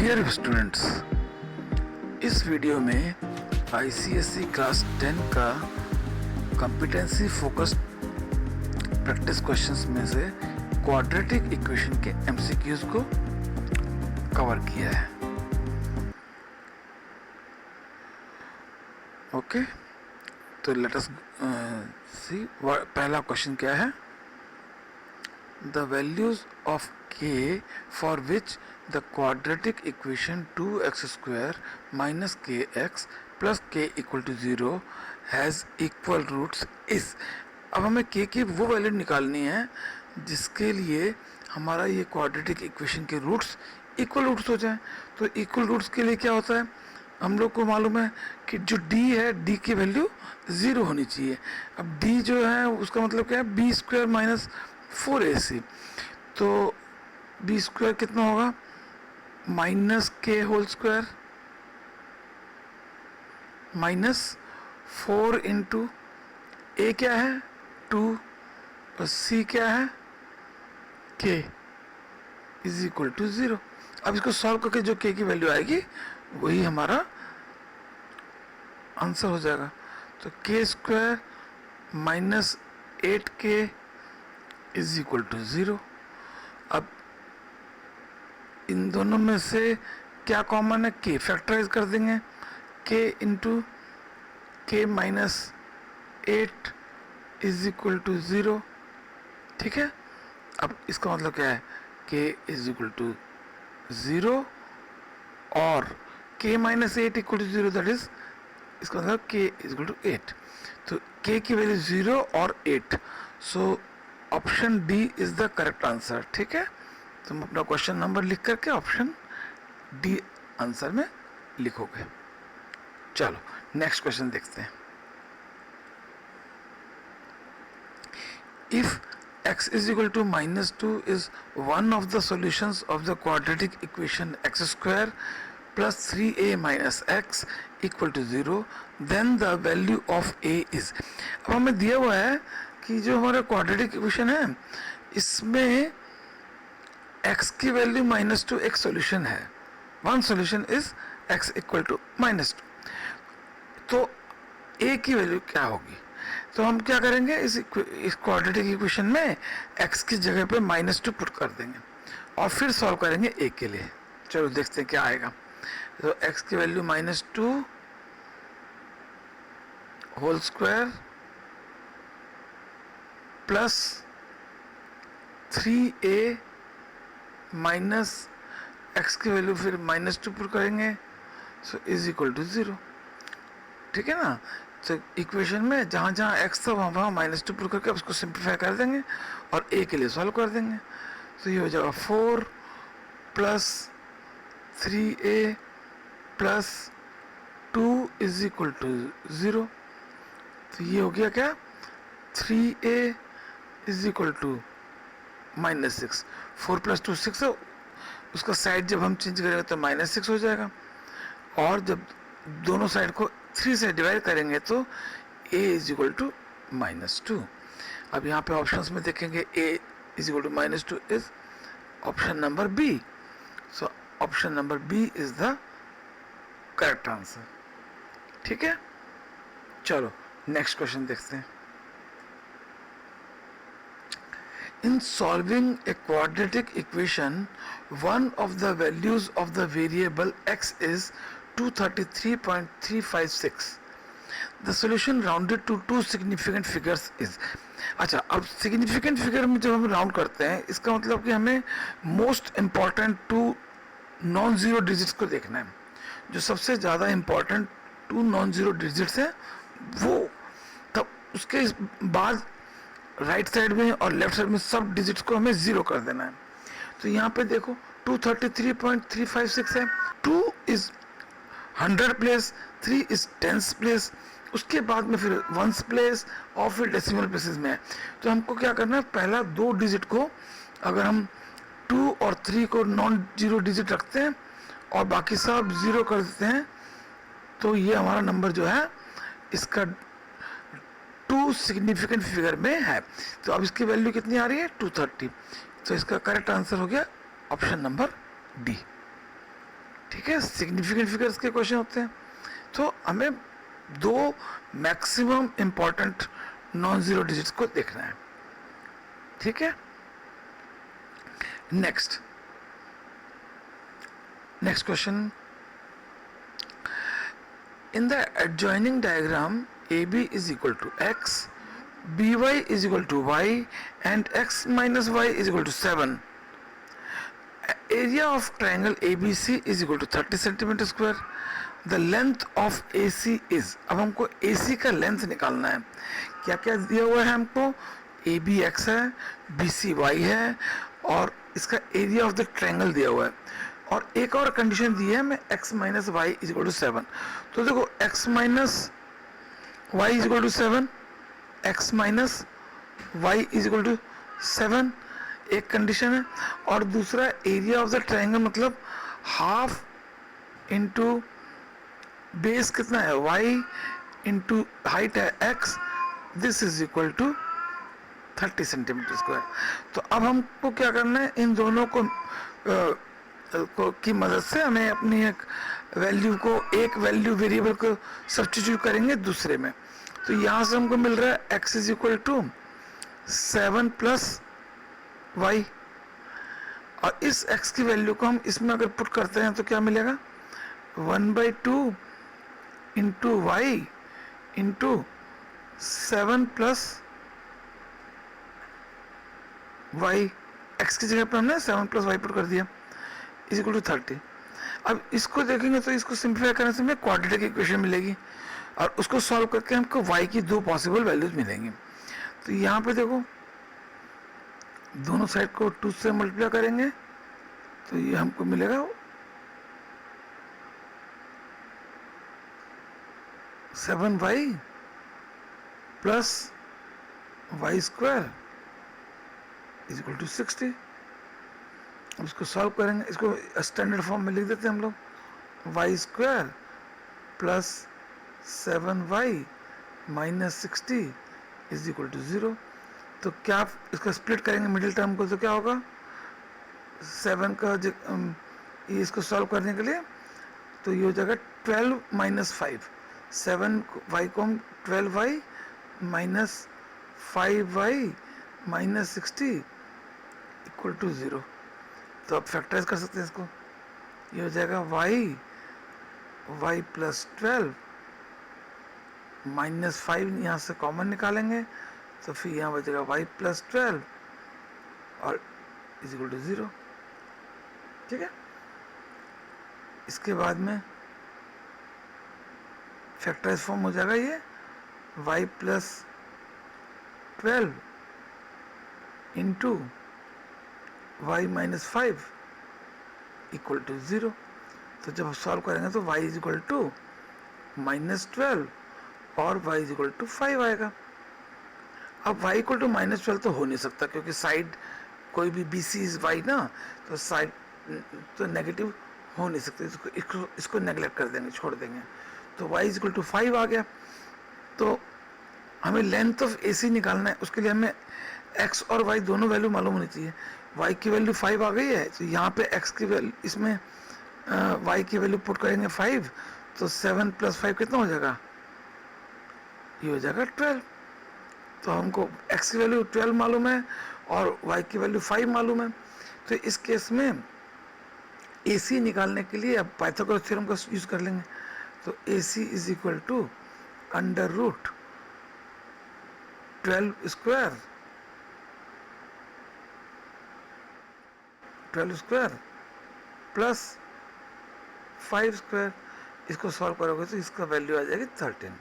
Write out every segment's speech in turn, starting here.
Dear students, इस video में ICSE class 10 का कॉम्पिटेंसी फोकस्ड प्रैक्टिस क्वेश्चंस में से क्वाड्रेटिक इक्वेशन के एमसीक्यूज को कवर किया है। ओके, तो लेट अस सी पहला क्वेश्चन क्या है। The values of k for which the quadratic equation 2x square minus kx plus k equal to 0 has equal roots is। अब हमें k की वो वैल्यू निकालनी है जिसके लिए हमारा ये क्वाड्रेटिक इक्वेशन के रूट्स इक्वल रूट्स हो जाएं। तो इक्वल रूट्स के लिए क्या होता है, हम लोग को मालूम है कि जो d है d की वैल्यू 0 होनी चाहिए। अब d जो है उसका मतलब क्या है, b स्क्वायर माइनस 4ac। तो बी स्क्वायर कितना होगा, माइनस के होल स्क्वायर माइनस 4 इंटू ए क्या है 2 और सी क्या है के इज इक्वल टू 0। अब इसको सॉल्व करके जो के की वैल्यू आएगी वही हमारा आंसर हो जाएगा। तो K square minus 8k is equal to 0। अब इन दोनों में से क्या कॉमन है, के फैक्टराइज कर देंगे, के इंटू के माइनस 8 इज इक्वल टू 0। ठीक है, अब इसका मतलब क्या है, के इज इक्वल टू 0 और K minus 8 equal to 0, that is इसका मतलब के इज इक्वल टू 8। तो के की वैल्यू 0 और 8, so option D is the correct answer. ठीक है, तुम अपना क्वेश्चन नंबर लिख करके ऑप्शन डी आंसर में लिखोगे। चलो नेक्स्ट क्वेश्चन देखते हैं। If x is equal to -2 is one of the solutions of the quadratic equation x square plus 3a minus x equal to 0, then the value of a is। अब हमें दिया हुआ है कि जो हमारा क्वाड्रेटिक इक्वेशन है इसमें x की वैल्यू -2 एक सॉल्यूशन है। One solution is x equal to -2। तो a की वैल्यू क्या होगी, तो हम क्या करेंगे, इस क्वाड्रेटिक इक्वेशन में x की जगह पे -2 पुट कर देंगे और फिर सॉल्व करेंगे a के लिए। चलो देखते हैं क्या आएगा। तो x की value -2 whole square plus 3a minus x की वैल्यू फिर -2 पुट करेंगे, सो इज इक्वल टू 0। ठीक है ना, तो इक्वेशन में जहाँ जहाँ x था वहाँ -2 पुट करके उसको सिंप्लीफाई कर देंगे और a के लिए सॉल्व कर देंगे। तो ये हो जाएगा 4 plus 3a plus 2 is equal to 0। तो ये हो गया क्या, 3a is equal to -6। 4 plus 2 6 है, उसका साइड जब हम चेंज करेंगे तो -6 हो जाएगा और जब दोनों साइड को 3 से डिवाइड करेंगे तो a इज इक्वल टू -2। अब यहाँ पे ऑप्शंस में देखेंगे a is equal to -2 is option number B. So option number B is the correct answer. ठीक है, चलो नेक्स्ट क्वेश्चन देखते हैं। In solving a quadratic equation, one of the values of the variable x is 233.356. The solution rounded to two significant figures is। अच्छा, अब significant figure में जब हम राउंड करते हैं इसका मतलब कि हमें most important two non zero digits को देखना है। जो सबसे ज़्यादा important two non zero digits हैं वो, तब उसके बाद राइट साइड में और लेफ्ट साइड में सब डिजिट्स को हमें 0 कर देना है। तो यहाँ पे देखो 233.356 है, 2 is 100 place, 3 is 10th place, उसके बाद में फिर 1th प्लेस और फिर डेसिमल प्लेसेस में है। तो हमको क्या करना है, पहला 2 डिजिट को अगर हम 2 और 3 को नॉन जीरो डिजिट रखते हैं और बाकी सब 0 कर देते हैं तो ये हमारा नंबर जो है इसका 2 सिग्निफिकेंट फिगर में है। तो अब इसकी वैल्यू कितनी आ रही है, 230। तो इसका करेक्ट आंसर हो गया ऑप्शन नंबर डी। ठीक है, सिग्निफिकेंट फिगर्स के क्वेश्चन होते हैं। तो हमें दो maximum important non zero digits को देखना है, ठीक है। Next question, in the adjoining diagram AB is equal to x, by is equal to y and x minus y is equal to 7. Area of triangle ABC is equal to 30 centimeter square. The length of AC is, अब हमको AC का length निकालना है। क्या क्या दिया हुआ है हमको, AB x है, BC y है और इसका एरिया ऑफ द ट्रायंगल दिया हुआ है। और एक और कंडीशन दी है हमें x minus Y is equal to 7। तो देखो x minus Y is equal to 7, x minus Y is equal to 7 एक कंडीशन है। और दूसरा एरिया ऑफ द ट्रायंगल मतलब हाफ इंटू बेस कितना है y इंटू हाइट है x, this is equal to 30 centimetre square. तो अब हमको क्या करना है, इन दोनों को की मदद से हमें अपनी एक वैल्यू वेरिएबल को सब्स्टिट्यूट करेंगे दूसरे में। तो यहाँ से हमको मिल रहा है x is equal to 7 plus Y, और इस x की वैल्यू को हम इसमें अगर पुट करते हैं तो क्या मिलेगा, 1/2 into Y into 7 plus Y, x की जगह पर हमने 7 प्लस वाई पुट कर दिया इज इक्वल टू 30। अब इसको देखेंगे तो इसको सिंप्लीफाई करने से हमें क्वाड्रेटिक इक्वेशन मिलेगी और उसको सॉल्व करके हमको y की दो पॉसिबल वैल्यूज मिलेंगी। तो यहाँ पे देखो दोनों साइड को 2 से मल्टीप्लाई करेंगे तो ये हमको मिलेगा 7y plus Y square is equal to 60। अब इसको सॉल्व करेंगे, इसको स्टैंडर्ड फॉर्म में लिख देते हैं हम लोग, Y square plus 7y minus 60 is equal to 0। तो क्या आप इसको स्प्लिट करेंगे मिडिल टर्म को तो क्या होगा, 7 का इसको सॉल्व करने के लिए तो ये हो जाएगा 12 माइनस 5, 7y को हम 12y minus 5y minus 60 equal to 0। तो आप फैक्टराइज कर सकते हैं इसको, ये हो जाएगा y प्लस 12 माइनस 5 यहाँ से कॉमन निकालेंगे तो फिर यहाँ बचेगा y प्लस 12 और इज इक्वल टू 0, ठीक है। इसके बाद में फैक्टराइज फॉर्म हो जाएगा ये y plus 12 into y minus 5 equal to 0। तो जब सॉल्व करेंगे तो y is equal to minus 12 और y इज इक्वल टू 5 आएगा। अब y इक्वल टू माइनस 12 तो हो नहीं सकता क्योंकि साइड कोई भी बी सी इज y ना, तो साइड तो नेगेटिव हो नहीं सकते, इसको नेगलेक्ट कर देंगे, छोड़ देंगे। तो y इज इक्वल टू 5 आ गया। तो हमें लेंथ ऑफ AC निकालना है, उसके लिए हमें x और y दोनों वैल्यू मालूम होनी चाहिए। y की वैल्यू 5 आ गई है तो यहाँ पे x की वैल्यू, इसमें y की वैल्यू पुट करेंगे 5, तो 7 प्लस 5 कितना हो जाएगा, ये हो जाएगा 12। तो हमको x की वैल्यू 12 मालूम है और y की वैल्यू 5 मालूम है। तो इस केस में AC निकालने के लिए अब पाइथागोरस थ्योरम का यूज कर लेंगे। तो AC is equal to under root 12 square plus 5 square, इसको सॉल्व करोगे तो इसका वैल्यू आ जाएगी 13।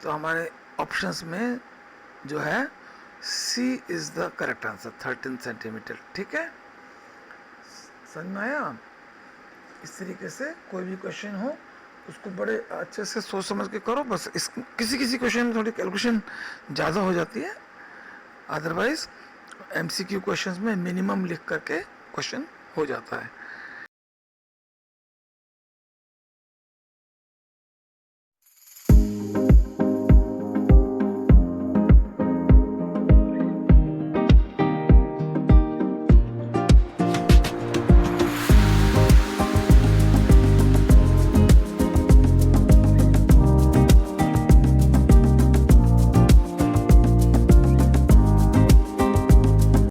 तो हमारे ऑप्शंस में जो है C is the correct answer, 13 centimetre, ठीक है। समझ में आया। इस तरीके से कोई भी क्वेश्चन हो उसको बड़े अच्छे से सोच समझ के करो। बस इस किसी क्वेश्चन में थोड़ी कैलकुलेशन ज़्यादा हो जाती है, अदरवाइज MCQ क्वेश्चंस में मिनिमम लिख करके क्वेश्चन हो जाता है।